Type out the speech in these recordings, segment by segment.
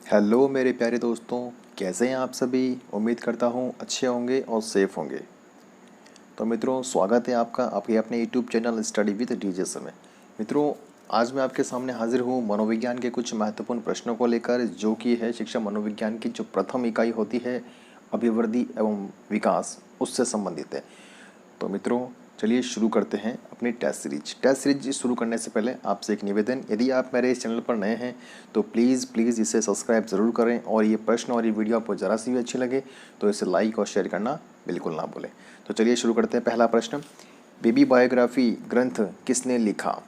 Hello मेरे प्यारे दोस्तों, कैसे हैं आप सभी। उम्मीद करता हूँ अच्छे होंगे और सेफ होंगे। तो मित्रों, स्वागत है आपका आपके अपने YouTube channel study with DJ में। मित्रों, आज मैं आपके सामने हाजिर हूँ मनोविज्ञान के कुछ महत्वपूर्ण प्रश्नों को लेकर, जो कि है शिक्षा मनोविज्ञान की जो प्रथम इकाई होती है अभिवृद्धि एवं विकास, उससे संबंधित है। तो मित्रों, चलिए शुरू करते हैं अपनी टेस्ट सीरीज शुरू करने से पहले आपसे एक निवेदन, यदि आप मेरे इस चैनल पर नए हैं तो प्लीज़ इसे सब्सक्राइब ज़रूर करें, और ये प्रश्न और ये वीडियो आपको ज़रा सी भी अच्छी लगे तो इसे लाइक और शेयर करना बिल्कुल ना भूलें। तो चलिए शुरू करते हैं। पहला प्रश्न, बेबी बायोग्राफी ग्रंथ किसने लिखा।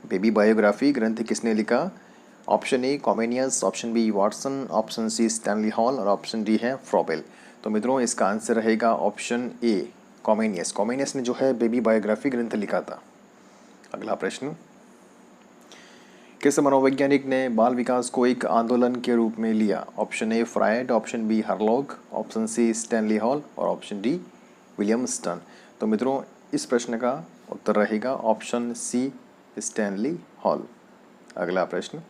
बेबी बायोग्राफी ग्रंथ किसने लिखा। Option A Comenius, option B Watson, option C Stanley Hall और ऑप्शन डी है फ्रॉबेल। तो मित्रों, इसका आंसर रहेगा ऑप्शन ए कॉमेनियस। कॉमेनियस ने जो है बेबी बायोग्राफी ग्रंथ लिखा था। अगला प्रश्न, किस मनोवैज्ञानिक ने बाल विकास को एक आंदोलन के रूप में लिया। Option A Freud, option B हरलॉग, ऑप्शन सी स्टैनली हॉल और ऑप्शन डी विलियम स्टन। तो मित्रों, इस प्रश्न का उत्तर रहेगा ऑप्शन सी स्टैनली हॉल। अगला प्रश्न,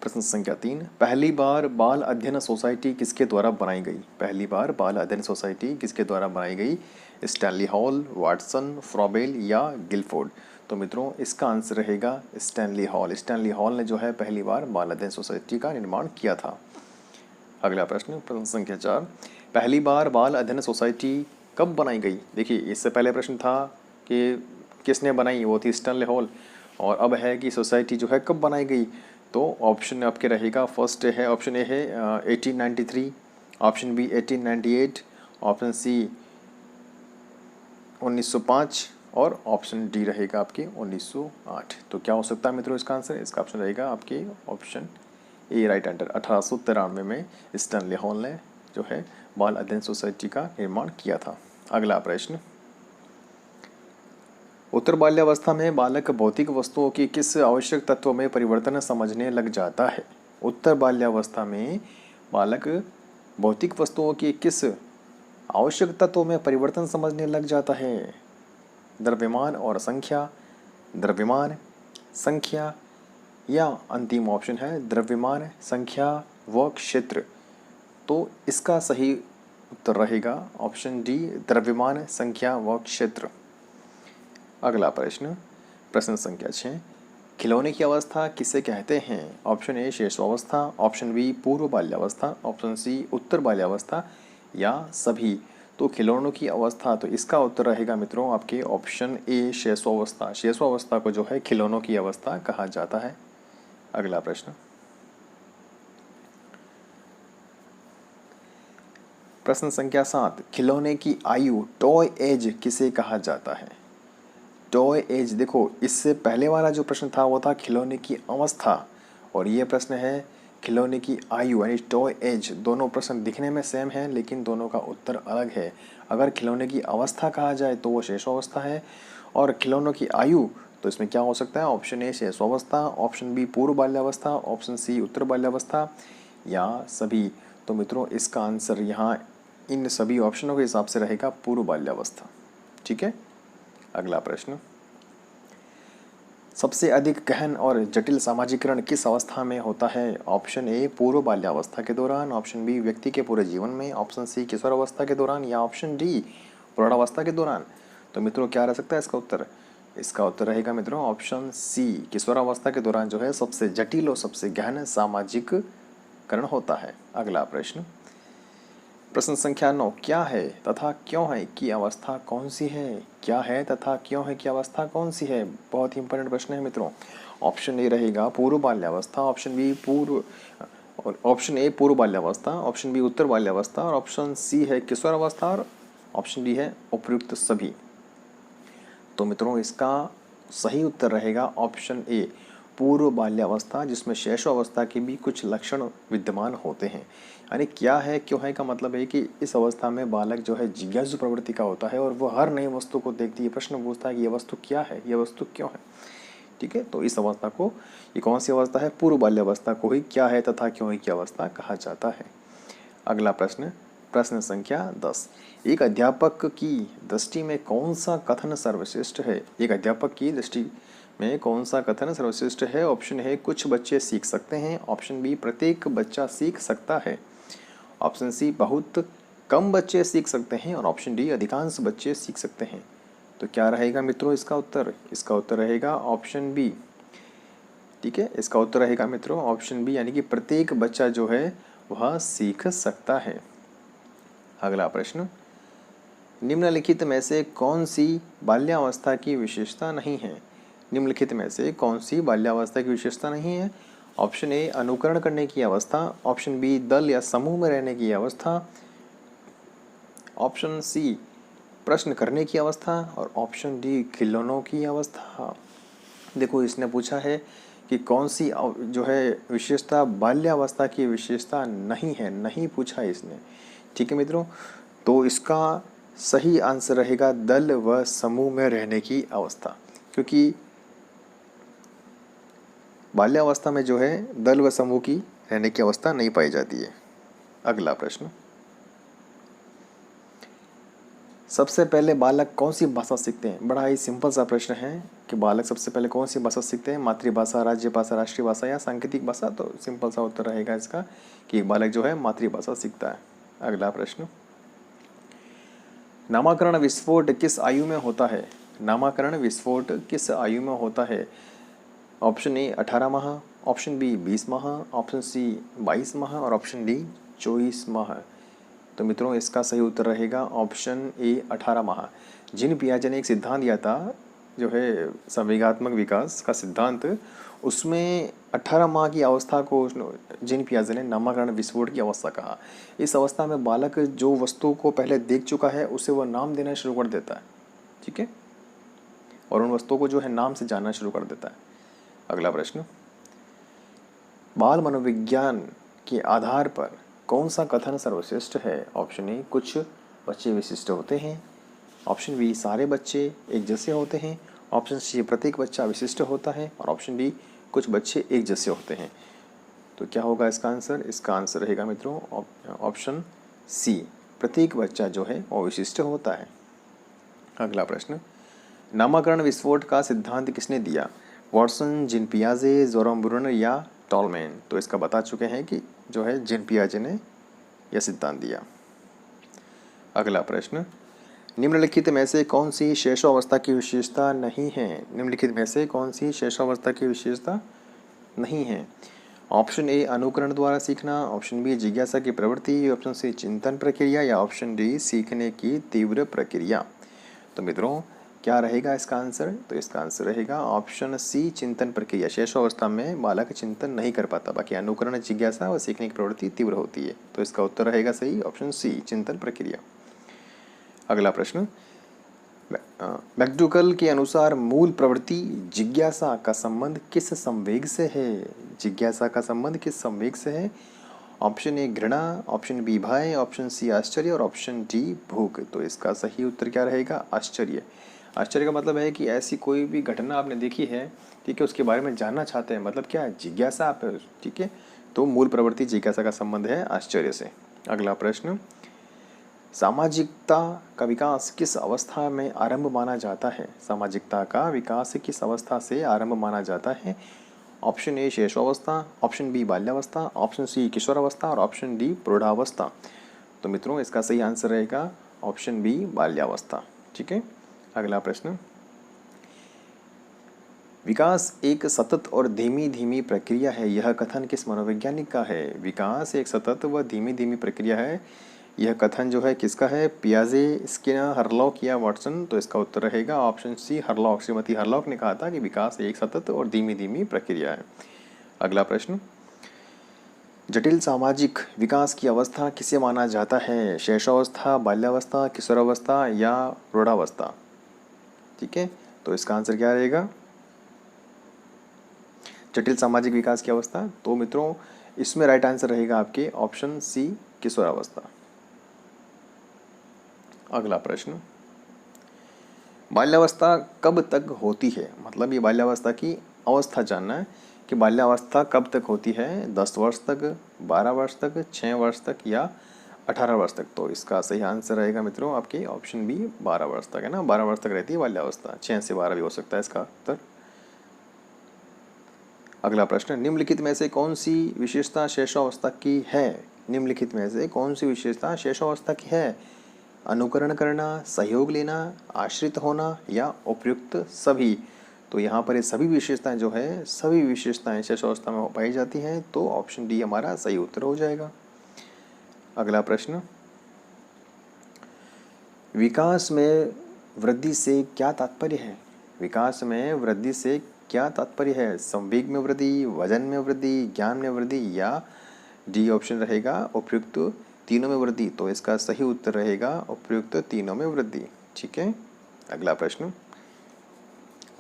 प्रश्न संख्या 3, पहली बार बाल अध्ययन सोसाइटी किसके द्वारा बनाई गई। पहली बार बाल अध्ययन सोसाइटी किसके द्वारा बनाई गई। स्टैनली हॉल, वाटसन, फ्रॉबेल या गिलफोर्ड। तो मित्रों, इसका आंसर रहेगा स्टैनली हॉल। स्टैनली हॉल ने जो है पहली बार बाल अध्ययन सोसाइटी का निर्माण किया था। अगला प्रश्न, प्रश्न संख्या 4, पहली बार बाल अध्ययन सोसाइटी कब बनाई गई। देखिए, इससे पहले प्रश्न था कि किसने बनाई, वो थी स्टैनली हॉल, और अब है कि सोसाइटी जो है कब बनाई गई। तो ऑप्शन आपके रहेगा, फर्स्ट है ऑप्शन ए है 1893, ऑप्शन बी 1898, ऑप्शन सी 1905 और ऑप्शन डी रहेगा आपके 1908। तो क्या हो सकता है मित्रों इसका आंसर। इसका ऑप्शन रहेगा आपके ऑप्शन ए राइट आंसर। 1893 में स्टैनली हॉल ने जो है बाल अध्ययन सोसाइटी का निर्माण किया था। अगला प्रश्न, उत्तर बाल्यावस्था में बालक भौतिक वस्तुओं की किस आवश्यक तत्व में परिवर्तन समझने लग जाता है। उत्तर बाल्यावस्था में बालक भौतिक वस्तुओं की किस आवश्यक तत्वों में परिवर्तन समझने लग जाता है। द्रव्यमान और संख्या, द्रव्यमान, संख्या या अंतिम ऑप्शन है द्रव्यमान, संख्या व क्षेत्र। तो इसका सही उत्तर रहेगा ऑप्शन डी द्रव्यमान, संख्या व क्षेत्र। अगला प्रश्न, प्रश्न संख्या 6, खिलौने की अवस्था किसे कहते हैं। ऑप्शन ए शैशवावस्था, ऑप्शन बी पूर्व बाल्यावस्था, ऑप्शन सी उत्तर बाल्यावस्था या सभी। तो खिलौनों की अवस्था, तो इसका उत्तर रहेगा मित्रों आपके ऑप्शन ए शैशवावस्था। शैशवावस्था को जो है खिलौनों की अवस्था कहा जाता है। अगला प्रश्न, प्रश्न संख्या 7, खिलौने की आयु टॉय एज किसे कहा जाता है। टॉय एज, देखो इससे पहले वाला जो प्रश्न था वो था खिलौने की अवस्था, और ये प्रश्न है खिलौने की आयु यानी टॉय एज। दोनों प्रश्न दिखने में सेम हैं लेकिन दोनों का उत्तर अलग है। अगर खिलौने की अवस्था कहा जाए तो वो शैशवावस्था है, और खिलौनों की आयु तो इसमें क्या हो सकता है। ऑप्शन ए शैशवावस्था, ऑप्शन बी पूर्व बाल्यावस्था, ऑप्शन सी उत्तर बाल्यावस्था या सभी। तो मित्रों, इसका आंसर यहाँ इन सभी ऑप्शनों के हिसाब से रहेगा पूर्व बाल्यावस्था। ठीक है। अगला प्रश्न, सबसे अधिक गहन और जटिल सामाजिकरण किस अवस्था में होता है। ऑप्शन ए पूर्व बाल्यावस्था के दौरान, ऑप्शन बी व्यक्ति के पूरे जीवन में, ऑप्शन सी किशोरावस्था के दौरान या ऑप्शन डी प्रौढ़ावस्था के दौरान। तो मित्रों, क्या रह सकता है इसका उत्तर। इसका उत्तर रहेगा मित्रों ऑप्शन सी किशोरावस्था के दौरान जो है सबसे जटिल और सबसे गहन सामाजिकरण होता है। अगला प्रश्न, प्रश्न संख्या 9, क्या है तथा क्यों है की अवस्था कौन सी है। क्या है तथा क्यों है की अवस्था कौन सी है, बहुत ही इंपॉर्टेंट प्रश्न है मित्रों। ऑप्शन ए रहेगा पूर्व बाल्यावस्था, ऑप्शन बी ऑप्शन ए पूर्व बाल्यावस्था, ऑप्शन बी उत्तर बाल्यावस्था और ऑप्शन सी है किशोरावस्था और ऑप्शन डी है उपयुक्त सभी। तो मित्रों, इसका सही उत्तर रहेगा ऑप्शन ए पूर्व बाल्यावस्था, जिसमें शैशवावस्था के भी कुछ लक्षण विद्यमान होते हैं। यानी क्या है क्यों है का मतलब है कि इस अवस्था में बालक जो है जिज्ञासु प्रवृत्ति का होता है और वह हर नई वस्तु को देखती है, प्रश्न पूछता है कि यह वस्तु क्या है, यह वस्तु क्यों है। ठीक है, तो इस अवस्था को, ये कौन सी अवस्था है, पूर्व बाल्यावस्था को ही क्या है तथा क्यों है की अवस्था कहा जाता है। अगला प्रश्न, प्रश्न संख्या 10, एक अध्यापक की दृष्टि में कौन सा कथन सर्वश्रेष्ठ है। एक अध्यापक की दृष्टि में कौन सा कथन सर्वश्रेष्ठ है? ऑप्शन है कुछ बच्चे सीख सकते हैं, ऑप्शन बी प्रत्येक बच्चा सीख सकता है, ऑप्शन सी बहुत कम बच्चे सीख सकते हैं और ऑप्शन डी अधिकांश बच्चे सीख सकते हैं। तो क्या रहेगा मित्रों इसका उत्तर? इसका उत्तर रहेगा ऑप्शन बी। ठीक है, इसका उत्तर रहेगा मित्रों ऑप्शन बी, यानी कि प्रत्येक बच्चा जो है वह सीख सकता है। अगला प्रश्न, निम्नलिखित में से कौन सी बाल्यावस्था की विशेषता नहीं है? निम्नलिखित में से कौन सी बाल्यावस्था की विशेषता नहीं है? ऑप्शन ए अनुकरण करने की अवस्था, ऑप्शन बी दल या समूह में रहने की अवस्था, ऑप्शन सी प्रश्न करने की अवस्था और ऑप्शन डी खिलौनों की अवस्था। देखो इसने पूछा है कि कौन सी जो है विशेषता बाल्यावस्था की विशेषता नहीं है, नहीं पूछा है इसने। ठीक है मित्रों, तो इसका सही आंसर रहेगा दल व समूह में रहने की अवस्था, क्योंकि बाल्यावस्था में जो है दल व समूह की रहने की अवस्था नहीं पाई जाती है। अगला प्रश्न, सबसे पहले बालक कौन सी भाषा सीखते हैं? बड़ा ही सिंपल सा प्रश्न है कि बालक सबसे पहले कौन सी भाषा सीखते हैं, मातृभाषा, राज्य भाषा, राष्ट्रीय भाषा या सांकेतिक भाषा? तो सिंपल सा उत्तर रहेगा इसका कि बालक जो है मातृभाषा सीखता है। अगला प्रश्न, नामकरण विस्फोट किस आयु में होता है? नामकरण विस्फोट किस आयु में होता है? ऑप्शन ए 18 माह, ऑप्शन बी 20 माह, ऑप्शन सी 22 माह और ऑप्शन डी 24 माह। तो मित्रों इसका सही उत्तर रहेगा ऑप्शन ए 18 माह। जीन पियाजे ने एक सिद्धांत दिया था जो है संवेगात्मक विकास का सिद्धांत, उसमें 18 माह की अवस्था को जीन पियाजे ने नामकरण विस्फोट की अवस्था कहा। इस अवस्था में बालक जो वस्तु को पहले देख चुका है उसे वह नाम देना शुरू कर देता है। ठीक है, और उन वस्तुओं को जो है नाम से जानना शुरू कर देता है। अगला प्रश्न, बाल मनोविज्ञान के आधार पर कौन सा कथन सर्वश्रेष्ठ है? ऑप्शन ए कुछ बच्चे विशिष्ट होते हैं, ऑप्शन बी सारे बच्चे एक जैसे होते हैं, ऑप्शन सी प्रत्येक बच्चा विशिष्ट होता है और ऑप्शन डी कुछ बच्चे एक जैसे होते हैं। तो क्या होगा इसका आंसर? इसका आंसर रहेगा मित्रों ऑप्शन सी, प्रत्येक बच्चा जो है वो विशिष्ट होता है। अगला प्रश्न, नामकरण विस्फोट का सिद्धांत किसने दिया? वॉटसन, जीन पियाजे, जोरम ब्रूनर या टॉलमैन? तो इसका बता चुके हैं कि जो है जीन पियाजे ने यह सिद्धांत दिया। अगला प्रश्न, निम्नलिखित में से कौन सी शेषावस्था की विशेषता नहीं है? निम्नलिखित में से कौन सी शेषावस्था की विशेषता नहीं है? ऑप्शन ए अनुकरण द्वारा सीखना, ऑप्शन बी जिज्ञासा की प्रवृत्ति, ऑप्शन सी चिंतन प्रक्रिया या ऑप्शन डी सीखने की तीव्र प्रक्रिया। तो मित्रों क्या रहेगा इसका आंसर? तो इसका आंसर रहेगा ऑप्शन सी चिंतन प्रक्रिया। शेषावस्था में बालक चिंतन नहीं कर पाता, बाकी अनुकरण, जिज्ञासा और सीखने की प्रवृत्ति तीव्र होती है। तो इसका उत्तर रहेगा सही ऑप्शन सी चिंतन प्रक्रिया। अगला प्रश्न, मैक्डूगल के अनुसार मूल प्रवृत्ति जिज्ञासा का संबंध किस संवेग से है? जिज्ञासा का संबंध किस संवेग से है? ऑप्शन ए घृणा, ऑप्शन बी भय, ऑप्शन सी आश्चर्य और ऑप्शन डी भूख। तो इसका सही उत्तर क्या रहेगा? आश्चर्य। आश्चर्य का मतलब है कि ऐसी कोई भी घटना आपने देखी है, ठीक है, उसके बारे में जानना चाहते हैं, मतलब क्या है? जिज्ञासा आप, ठीक है। तो मूल प्रवृत्ति जिज्ञासा का संबंध है आश्चर्य से। अगला प्रश्न, सामाजिकता का विकास किस अवस्था में आरंभ माना जाता है? सामाजिकता का विकास किस अवस्था से आरंभ माना जाता है? ऑप्शन ए शैशवावस्था, ऑप्शन बी बाल्यावस्था, ऑप्शन सी किशोरावस्था और ऑप्शन डी प्रौढ़ावस्था। तो मित्रों इसका सही आंसर रहेगा ऑप्शन बी बाल्यावस्था। ठीक है, अगला प्रश्न, विकास एक सतत और धीमी धीमी प्रक्रिया है, यह कथन किस मनोवैज्ञानिक का है? विकास एक सतत व धीमी धीमी प्रक्रिया है, यह कथन जो है किसका है? पियाजे, स्किनर, हरलॉक या वाटसन? तो इसका उत्तर रहेगा option C Hurlock. Shrimati Hurlock ने कहा था कि विकास एक सतत और धीमी धीमी प्रक्रिया है। अगला प्रश्न, जटिल सामाजिक विकास की अवस्था किसे माना जाता है? शैशवावस्था, बाल्यावस्था, किशोरावस्था या प्रौढ़ावस्था? ठीक है, तो इसका आंसर क्या रहेगा? जटिल सामाजिक विकास की अवस्था। तो मित्रों इसमें राइट आंसर रहेगा आपके ऑप्शन सी किशोरावस्था। अगला प्रश्न, बाल्यावस्था कब तक होती है? मतलब ये बाल्यावस्था की अवस्था जानना है कि बाल्यावस्था कब तक होती है? 10 वर्ष तक, 12 वर्ष तक, 6 वर्ष तक या 18 वर्ष तक? तो इसका सही आंसर रहेगा मित्रों आपके ऑप्शन बी 12 वर्ष तक, है ना। 12 वर्ष तक रहती है बाल्यावस्था, 6 से 12 भी हो सकता है इसका उत्तर। अगला प्रश्न, निम्नलिखित में से कौन सी विशेषता शेषावस्था की है? निम्नलिखित में से कौन सी विशेषता शेषावस्था की है? अनुकरण करना, सहयोग लेना, आश्रित होना या उपयुक्त सभी। तो यहाँ पर ये सभी विशेषताएं जो है, सभी विशेषताएं शेषावस्था में पाई जाती हैं, तो ऑप्शन डी हमारा सही उत्तर हो जाएगा। अगला प्रश्न, विकास में वृद्धि से क्या तात्पर्य है? विकास में वृद्धि से क्या तात्पर्य है? संवेग में वृद्धि, वजन में वृद्धि, ज्ञान में वृद्धि या डी ऑप्शन रहेगा उपयुक्त तीनों में वृद्धि। तो इसका सही उत्तर रहेगा उपयुक्त तीनों में वृद्धि। ठीक है। अगला प्रश्न,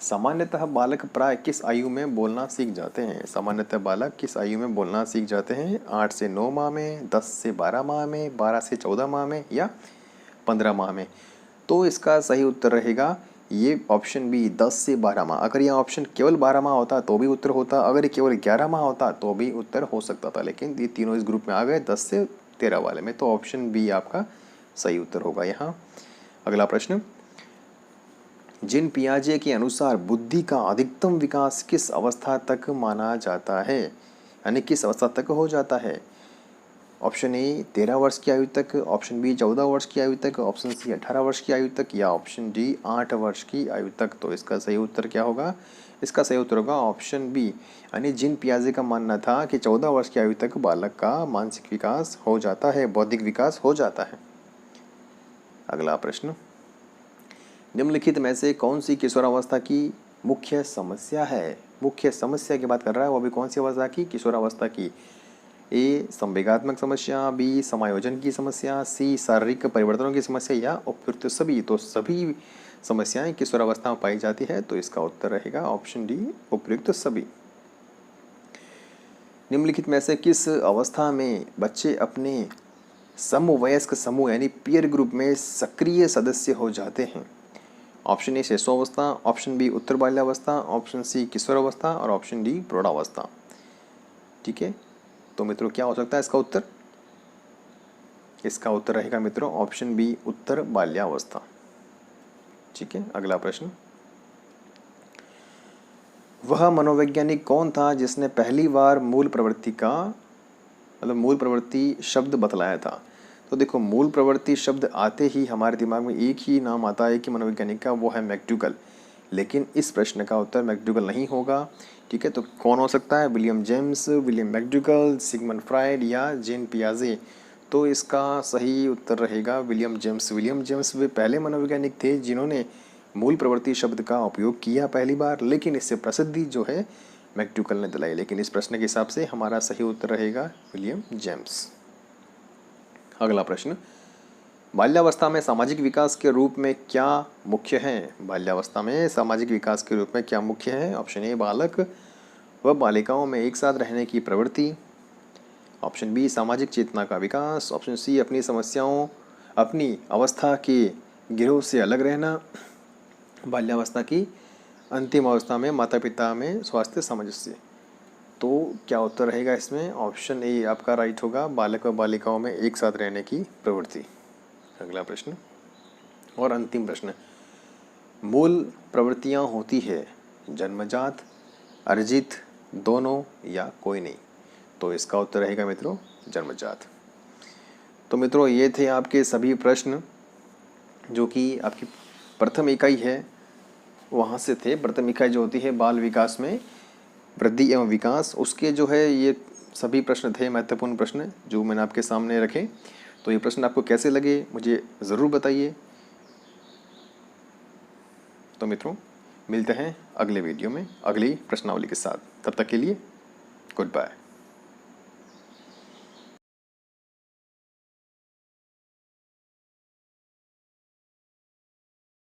सामान्यतः बालक प्राय किस आयु में बोलना सीख जाते हैं? सामान्यतः बालक किस आयु में बोलना सीख जाते हैं? 8 से 9 माह में, 10 से 12 माह में, 12 से 14 माह में या 15 माह में। तो इसका सही उत्तर रहेगा ये ऑप्शन बी 10 से 12 माह। अगर यह ऑप्शन केवल 12 माह होता तो भी उत्तर होता, अगर ये केवल 11 माह होता तो भी उत्तर हो सकता था, लेकिन ये तीनों इस ग्रुप में आ गए 10 से 13 वाले में, तो ऑप्शन बी आपका सही उत्तर होगा यहाँ। अगला प्रश्न, जिन पियाजे के अनुसार बुद्धि का अधिकतम विकास किस अवस्था तक माना जाता है, यानी किस अवस्था तक हो जाता है? ऑप्शन ए 13 वर्ष की आयु तक, ऑप्शन बी 14 वर्ष की आयु तक, ऑप्शन सी 18 वर्ष की आयु तक या ऑप्शन डी 8 वर्ष की आयु तक। तो इसका सही उत्तर क्या होगा? इसका सही उत्तर होगा ऑप्शन बी, यानी जिन पियाजे का मानना था कि 14 वर्ष की आयु तक बालक का मानसिक विकास हो जाता है, बौद्धिक विकास हो जाता है। अगला प्रश्न, निम्नलिखित में से कौन सी किशोरावस्था की मुख्य समस्या है? मुख्य समस्या की बात कर रहा है, वो भी कौन सी अवस्था की? किशोरावस्था की। ए संवेगात्मक समस्या, बी समायोजन की समस्या, सी शारीरिक परिवर्तनों की समस्या या उपयुक्त सभी। तो सभी समस्याएं किशोरावस्था में पाई जाती है, तो इसका उत्तर रहेगा ऑप्शन डी उपयुक्त सभी। निम्नलिखित में से किस अवस्था में बच्चे अपने समवयस्क समूह यानी पीयर ग्रुप में सक्रिय सदस्य हो जाते हैं? ऑप्शन ए शिशुअवस्था, ऑप्शन बी उत्तर बाल्यावस्था, ऑप्शन सी किशोरावस्था और ऑप्शन डी प्रौढ़ावस्था। ठीक है, तो मित्रों क्या हो सकता है इसका उत्तर? इसका उत्तर रहेगा मित्रों ऑप्शन बी उत्तर बाल्यावस्था। ठीक है। अगला प्रश्न, वह मनोवैज्ञानिक कौन था जिसने पहली बार मूल प्रवृत्ति का मूल प्रवृत्ति शब्द बतलाया था? तो देखो, मूल प्रवृत्ति शब्द आते ही हमारे दिमाग में एक ही नाम आता है कि मनोवैज्ञानिक का, वो है मैकडूगल। लेकिन इस प्रश्न का उत्तर मैकडूगल नहीं होगा। ठीक है, तो कौन हो सकता है? William James, William McDougall, Sigmund Freud या जेन पियाजे। तो इसका सही उत्तर रहेगा विलियम जेम्स। विलियम जेम्स वे पहले मनोवैज्ञानिक थे जिन्होंने मूल प्रवृत्ति शब्द का उपयोग किया पहली बार, लेकिन इससे प्रसिद्धि जो है मैकडूगल ने दिलाई। लेकिन इस प्रश्न के हिसाब से हमारा सही उत्तर रहेगा विलियम जेम्स। अगला प्रश्न, बाल्यावस्था में सामाजिक विकास के रूप में क्या मुख्य है? बाल्यावस्था में सामाजिक विकास के रूप में क्या मुख्य है? ऑप्शन ए बालक व बालिकाओं में एक साथ रहने की प्रवृत्ति, ऑप्शन बी सामाजिक चेतना का विकास, ऑप्शन सी अपनी समस्याओं अपनी अवस्था के गिरोह से अलग रहना, बाल्यावस्था की अंतिम अवस्था में माता पिता में स्वास्थ्य सामंजस्य। तो क्या उत्तर रहेगा इसमें? ऑप्शन ए आपका राइट होगा, बालक व बालिकाओं में एक साथ रहने की प्रवृत्ति। अगला प्रश्न और अंतिम प्रश्न, मूल प्रवृत्तियां होती है जन्मजात, अर्जित, दोनों या कोई नहीं। तो इसका उत्तर रहेगा मित्रों जन्मजात। तो मित्रों ये थे आपके सभी प्रश्न जो कि आपकी प्रथम इकाई है वहाँ से थे। प्रथम इकाई जो होती है बाल विकास में वृद्धि एवं विकास, उसके जो है ये सभी प्रश्न थे, महत्वपूर्ण प्रश्न जो मैंने आपके सामने रखे। तो ये प्रश्न आपको कैसे लगे मुझे ज़रूर बताइए। तो मित्रों मिलते हैं अगले वीडियो में अगली प्रश्नावली के साथ। तब तक के लिए गुड बाय।